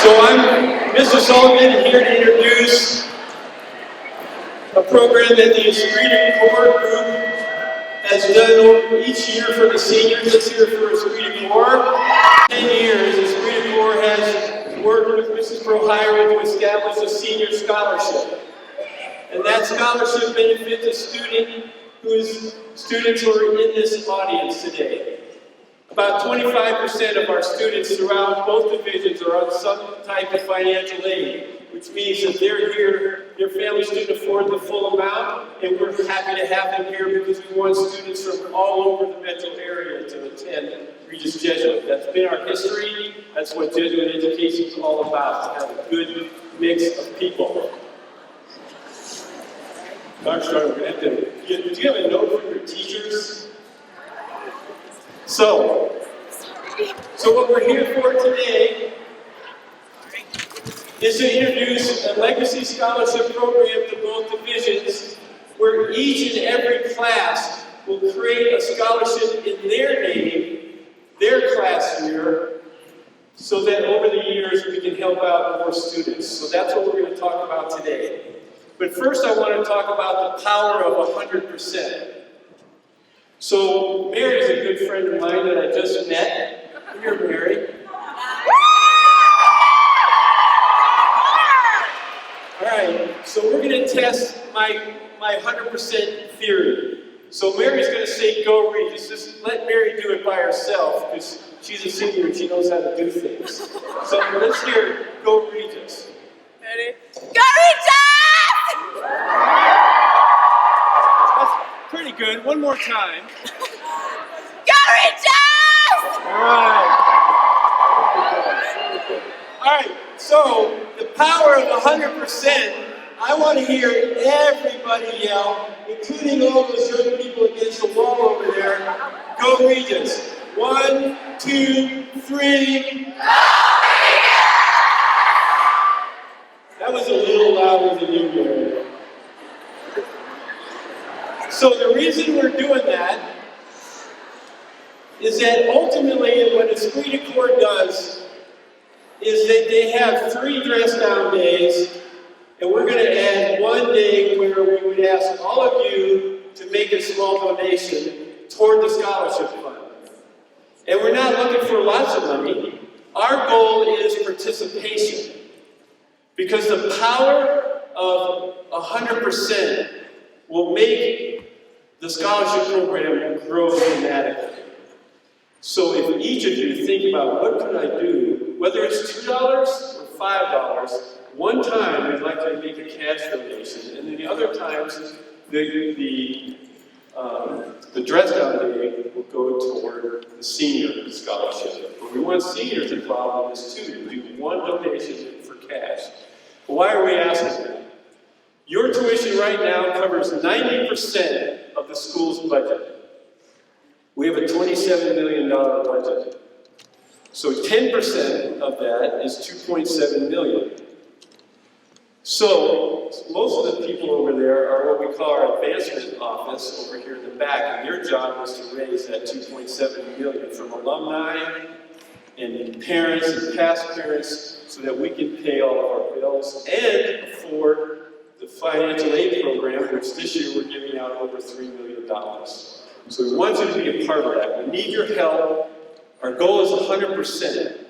So I'm Mr. Sullivan here to introduce a program that the Esprit de Corps group has done each year for the seniors. This year for Esprit de Corps. 10 years, Esprit de Corps has worked with Mrs. Prohira to establish a senior scholarship. And that scholarship benefits a student students who are in this audience today. About 25% of our students throughout both divisions are on some type of financial aid, which means that they're here, their families didn't afford the full amount, and we're happy to have them here because we want students from all over the metro area to attend Regis Jesuit. That's been our history. That's what Jesuit education is all about, to have a good mix of people. Dr. Starr, we're going to have to, do you have a note for your teachers? So what we're here for today is to introduce a legacy scholarship program to both divisions where each and every class will create a scholarship in their name, their class year, so that over the years we can help out more students. So that's what we're going to talk about today. But first I want to talk about the power of 100%. So Mary is a good friend of mine that I just met. Come here, Mary. All right, so we're going to test my 100% theory. So Mary's going to say, go Regis. Just let Mary do it by herself because she's a senior and she knows how to do things. So let's hear go Regis. Ready? Go Regis! That's pretty good. One more time. Go Regis! All right, so the power of 100%, I want to hear everybody yell, including all those young people against the wall over there, go Regis. 1, 2, 3. That was a little louder than you, Mary. So the reason we're doing that is that ultimately what Esprit de Corps does is that they have 3 dress down days, and we're going to add 1 day where we would ask all of you to make a small donation toward the scholarship fund. And we're not looking for lots of money. Our goal is participation. Because the power of 100% will make the scholarship program grow dramatically. So if each of you think about what could I do, whether it's $2 or $5, one time we'd like to make a cash donation, and then the other times the dress down day will go toward the senior scholarship. But we want seniors involved in this too, to do 1 donation for cash. But why are we asking that? Your tuition right now covers 90% of the school's budget. We have a $27 million budget. So 10% of that is $2.7 million. So most of the people over there are what we call our advancement office over here in the back, and your job is to raise that $2.7 million from alumni and parents and past parents so that we can pay all of our bills and afford the financial aid program, which this year we're giving out over $3 million. So we want you to be a part of that. We need your help. Our goal is 100%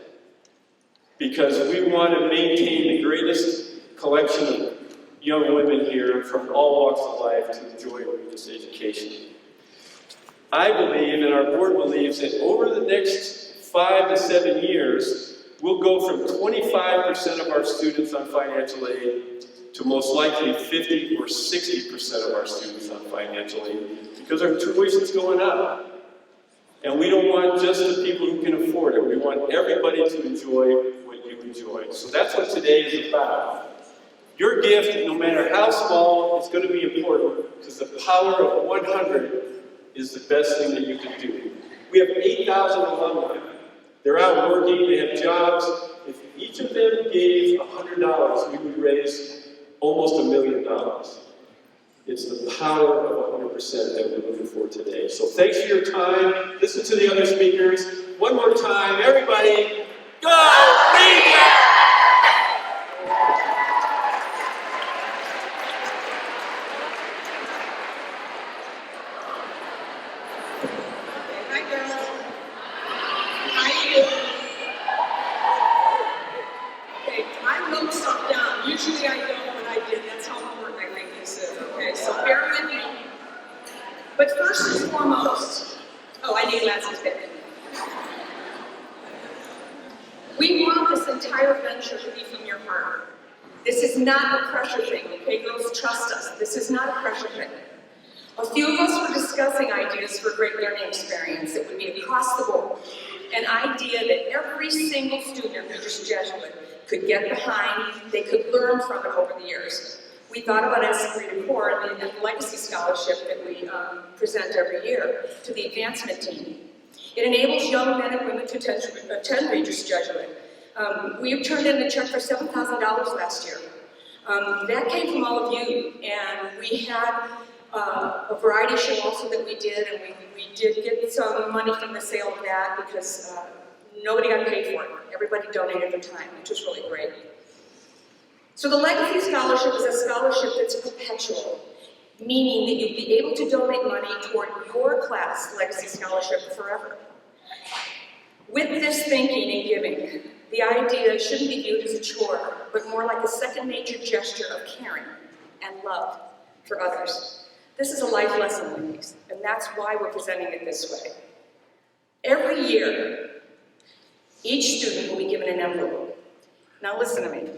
because we want to maintain the greatest collection of young women here from all walks of life to enjoy religious education. I believe, and our board believes, that over the next 5 to 7 years, we'll go from 25% of our students on financial aid to most likely 50 or 60% of our students on financial aid because our tuition's going up. And we don't want just the people who can afford it. We want everybody to enjoy what you enjoy. So that's what today is about. Your gift, no matter how small, is going to be important because the power of 100 is the best thing that you can do. We have 8,000 alumni. They're out working, they have jobs. If each of them gave $100, we would raise almost $1 million. It's the power of 100% that we're looking for today. So thanks for your time. Listen to the other speakers. One more time, everybody, go Regis! Okay, I wrote stuff down. Usually I don't, but I did. That's how important I think this is. Okay, so bear with me. But first and foremost, oh, I need glasses back. We want this entire venture to be from your heart. This is not a pressure thing, okay, girls? Trust us. This is not a pressure thing. A few of us were discussing ideas for a great learning experience that would be across the board. An idea that every single student at Regis Jesuit could get behind, they could learn from it over the years. We thought about Esprit de Corps and the Legacy Scholarship that we present every year to the advancement team. It enables young men and women to attend Regis Jesuit. We turned in a check for $7,000 last year. That came from all of you, and we had a variety show also that we did, and we did get some money from the sale of that because nobody got paid for it. Everybody donated their time, which was really great. So the Legacy Scholarship is a scholarship that's perpetual, meaning that you'll be able to donate money toward your class Legacy Scholarship forever. With this thinking and giving, the idea shouldn't be viewed as a chore, but more like a second nature gesture of caring and love for others. This is a life lesson, ladies, and that's why we're presenting it this way. Every year, each student will be given an envelope. Now listen to me.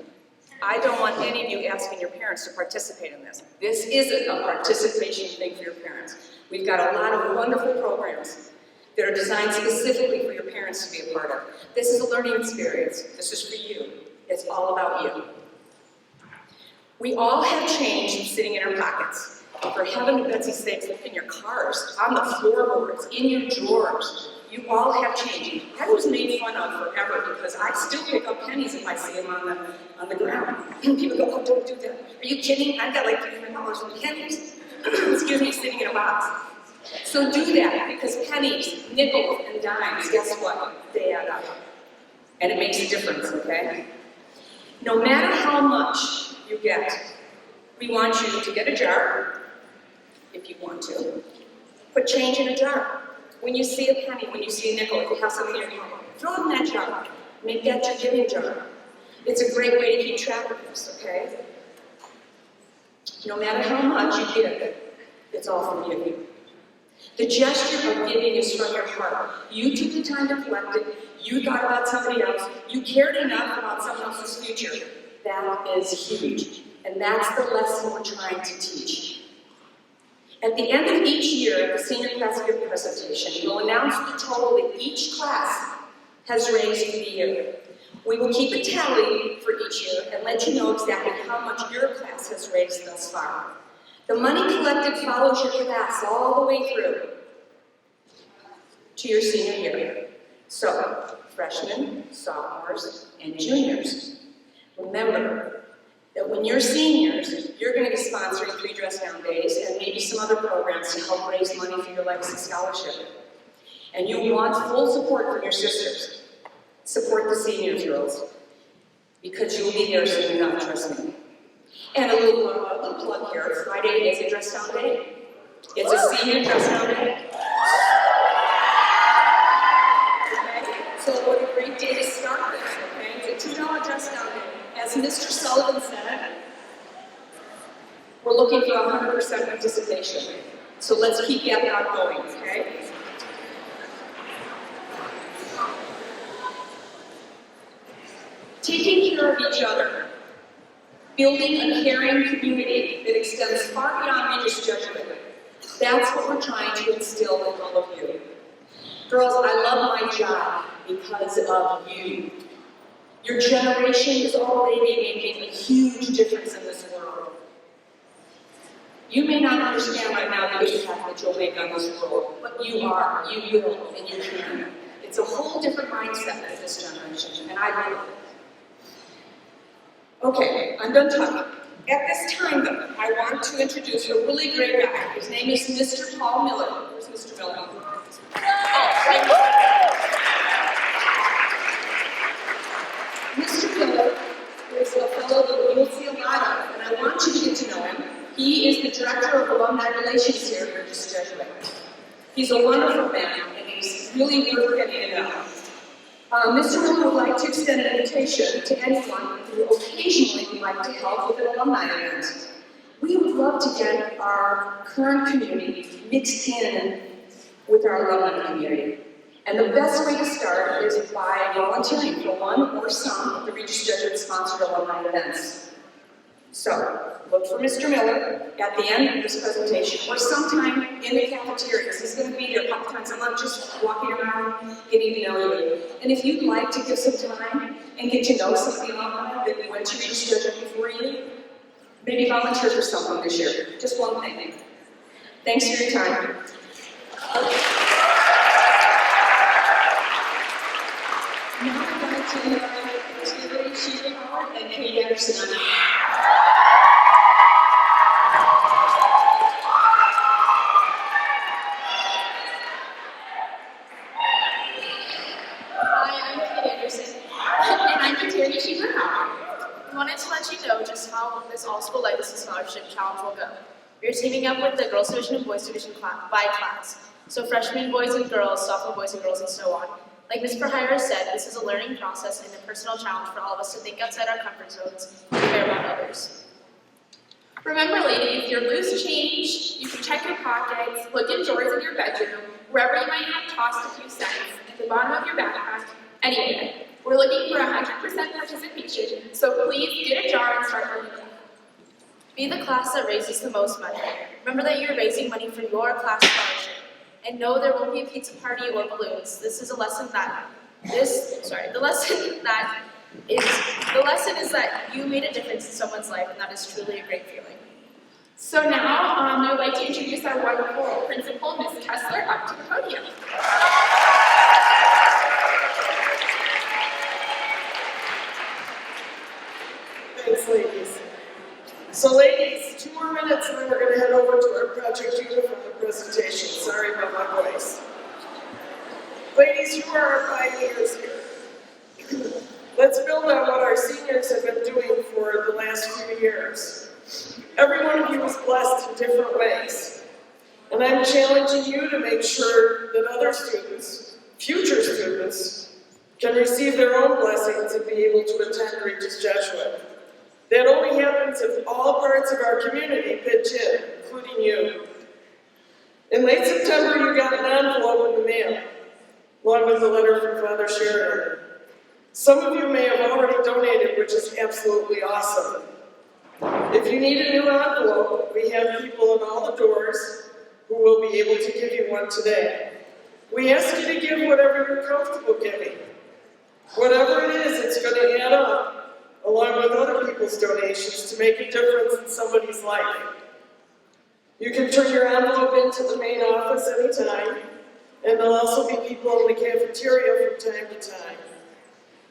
I don't want any of you asking your parents to participate in this. This isn't a participation thing for your parents. We've got a lot of wonderful programs that are designed specifically for your parents to be a part of. This is a learning experience. This is for you. It's all about you. We all have change sitting in our pockets. For heaven and Betsy's sakes, look in your cars, on the floorboards, in your drawers. You all have change. I was made fun of forever because I still pick up pennies if I see them on the ground. And people go, oh, don't do that. Are you kidding? I've got like $300 in pennies. Excuse me, sitting in a box. So do that, because pennies, nickels, and dimes, guess what? They add up. And it makes a difference, okay? No matter how much you get, we want you to get a jar, if you want to. Put change in a jar. When you see a penny, when you see a nickel, if you have something in your hand, throw it in that jar. Make that your giving jar. It's a great way to keep track of this, okay? No matter how much you give, it's all from you. The gesture of giving is from your heart. You took the time to collect it, you thought about somebody else, you cared enough about someone else's future. That is huge. And that's the lesson we're trying to teach. At the end of each year, at the senior class gift presentation, we'll announce the total that each class has raised for the year. We will keep a tally for each year and let you know exactly how much your class has raised thus far. The money collected follows your class all the way through to your senior year. So, freshmen, sophomores, and juniors, remember that when you're seniors, you're going to be sponsoring 3 dress down days and maybe some other programs to help raise money for your Legacy Scholarship. And you want full support from your sisters. Support the seniors, girls, because you'll be there soon enough, trust me. And a little plug here, Friday is a dress down day. It's a senior dress down day. Okay? So what a great day to start this, okay? It's a $2 dress down day. As Mr. Sullivan said, we're looking for 100% participation. So let's keep that going, okay? Taking care of each other. Building a caring community that extends far beyond Regis Jesuit. That's what we're trying to instill in all of you. Girls, I love my job because of you. Your generation is already making a huge difference in this world. You may not understand right now the impact that you'll make on this world, but you are, you will, and you can. It's a whole different mindset for this generation, and I love it. Okay, I'm done talking. At this time, though, I want to introduce a really great guy. His name is Mr. Paul Miller. Where's Mr. Miller? Mr. Miller is a fellow that you'll see a lot of, and I want you to get to know him. He is the Director of Alumni Relations here at Regis Jesuit. He's a wonderful man, and he's really worth getting to know. Mr. Miller would like to extend an invitation to anyone who occasionally would like to help with an alumni event. We would love to get our current community mixed in with our alumni community. And the best way to start is by volunteering for one or some of the Regis Jesuit-sponsored alumni events. So, look for Mr. Miller at the end of this presentation, or sometime in the cafeterias. He's going to be there a couple times a month, just walking around, getting to know you. And if you'd like to give some time and get to know some of the alumni that went to Regis Jesuit before you, maybe volunteer for something this year. Just one thing. Thanks for your time. Now I'd like to invite Terry Sheehan and Kate Anderson. We wanted to let you know just how this All-School Legacy Scholarship Challenge will go. We're teaming up with the Girls Division and Boys Division by class. So freshmen boys and girls, sophomore boys and girls, and so on. Like Ms. Perhira said, this is a learning process and a personal challenge for all of us to think outside our comfort zones and care about others. Remember, ladies, your loose change, you can check your pockets, look in drawers in your bedroom, wherever you might have tossed a few cents, at the bottom of your backpack. Anyway, we're looking for 100% participation, so please get a jar and start earning it. Be the class that raises the most money. Remember that you're raising money for your class scholarship. And no, there won't be a pizza party or balloons. This is a lesson that, the lesson is that you made a difference in someone's life, and that is truly a great feeling. So now, I'd like to introduce our wonderful principal, Ms. Kessler, up to the podium. Thanks, ladies. So ladies, 2 more minutes and then we're going to head over to our Project Uniform presentation. Sorry about my voice. Ladies, you are our pioneers here. Let's build on what our seniors have been doing for the last few years. Every one of you is blessed in different ways. And I'm challenging you to make sure that other students, future students, can receive their own blessings and be able to attend Regis Jesuit. That only happens if all parts of our community pitch in, including you. In late September, you got an envelope in the mail, along with a letter from Father Sheridan. Some of you may have already donated, which is absolutely awesome. If you need a new envelope, we have people in all the doors who will be able to give you one today. We ask you to give whatever you're comfortable giving. Whatever it is, it's going to add up, along with other people's donations, to make a difference in somebody's life. You can turn your envelope into the main office anytime, and there'll also be people in the cafeteria from time to time.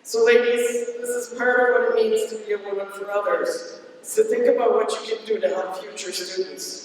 So ladies, this is part of what it means to be a woman for others. So think about what you can do to help future students.